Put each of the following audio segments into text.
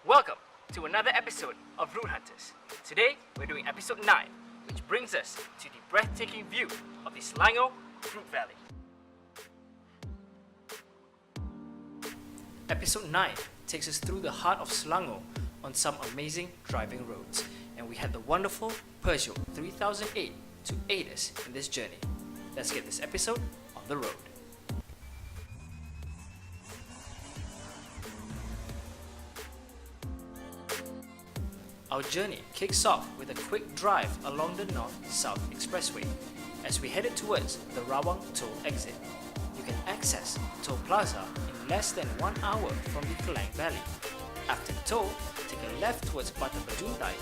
Welcome to another episode of Route Hunters. Today we're doing episode 9, which brings us to the breathtaking view of the Selangor Fruits Valley. Episode 9 takes us through the heart of Selangor on some amazing driving roads, and we had the wonderful Peugeot 3008 to aid us in this journey. Let's get this episode on the road. Our journey kicks off with a quick drive along the NorthSouth Expressway as we headed towards the Rawang toll exit. You can access Toll Plaza in less than 1 hour from the KuhenKV Valley. After the toll, take a left towards Batam Bajuntai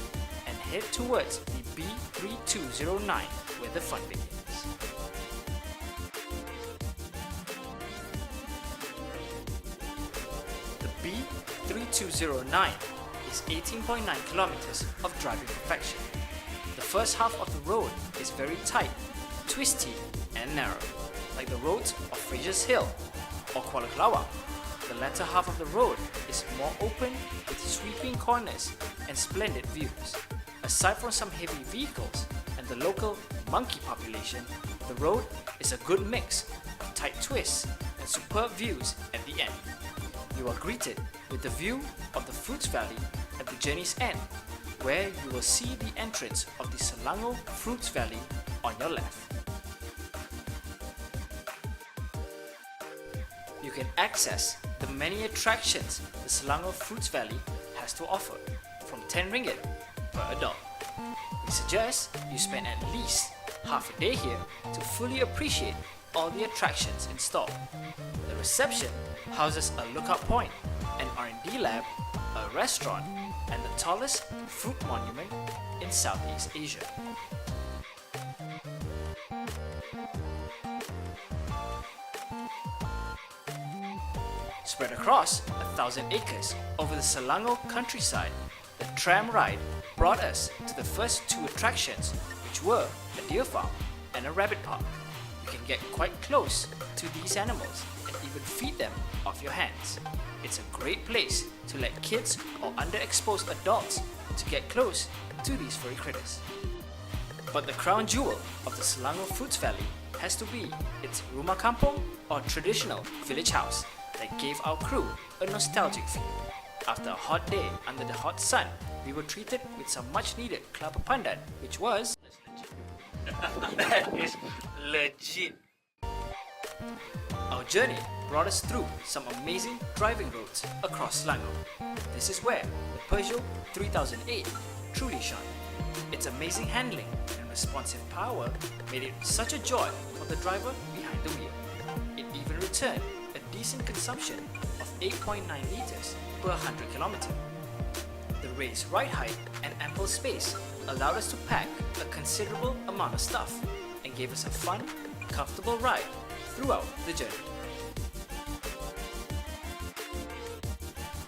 and head towards the B3209 where the fun begins. The B3209 is 18.9 kilometers of driving perfection. The first half of the road is very tight, twisty and narrow, like the roads of Fraser's Hill or Kuala Kelawar. The latter half of the road is more open with sweeping corners and splendid views. Aside from some heavy vehicles and the local monkey population, the road is a good mix of tight twists and superb views at the end. You are greeted with the view of the Fruits Valley at the journey's end, where you will see the entrance of the Selangor Fruits Valley on your left. You can access the many attractions the Selangor Fruits Valley has to offer, from 10 ringgit per adult. We suggest you spend at least half a day here to fully appreciate all the attractions in store. The reception houses a lookout point, an R&D lab, a restaurant, and the tallest fruit monument in Southeast Asia. Spread across 1,000 acres over the Selangor countryside, the tram ride brought us to the first two attractions, which were a deer farm and a rabbit park. You can get quite close to these animals and even feed them off your hands. It's a great place to let kids or underexposed adults to get close to these furry critters. But the crown jewel of the Selangor Fruits Valley has to be its rumah kampung or traditional village house that gave our crew a nostalgic feel. After a hot day under the hot sun, we were treated with some much needed kelapa pandan, which was that is legit. Our journey brought us through some amazing driving roads across Selangor. This is where the Peugeot 3008 truly shone. Its amazing handling and responsive power made it such a joy for the driver behind the wheel. It even returned a decent consumption of 8.9 liters per 100 kilometers. The raised ride height and ample space allowed us to pack a considerable amount of stuff and gave us a fun, comfortable ride throughout the journey.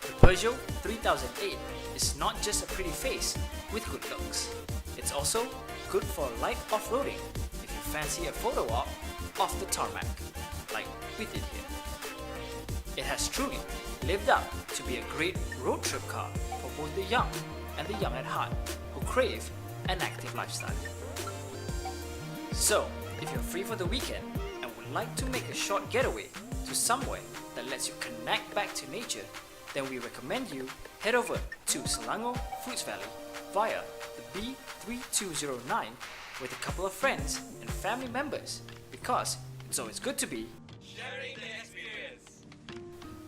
The Peugeot 3008 is not just a pretty face with good looks. It's also good for light off-roading if you fancy a photo op off the tarmac, like we did here. It has truly lived up to be a great road trip car for both the young and the young at heart who crave an active lifestyle. So, if you're free for the weekend and would like to make a short getaway to somewhere that lets you connect back to nature, then we recommend you head over to Selangor Fruits Valley via the B3209 with a couple of friends and family members, because it's always good to be sharing the experience.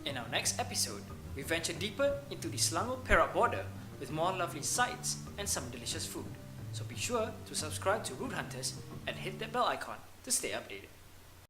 In our next episode, we venture deeper into the Selangor-Perak border with more lovely sights and some delicious food. So be sure to subscribe to Route Hunters and hit that bell icon to stay updated.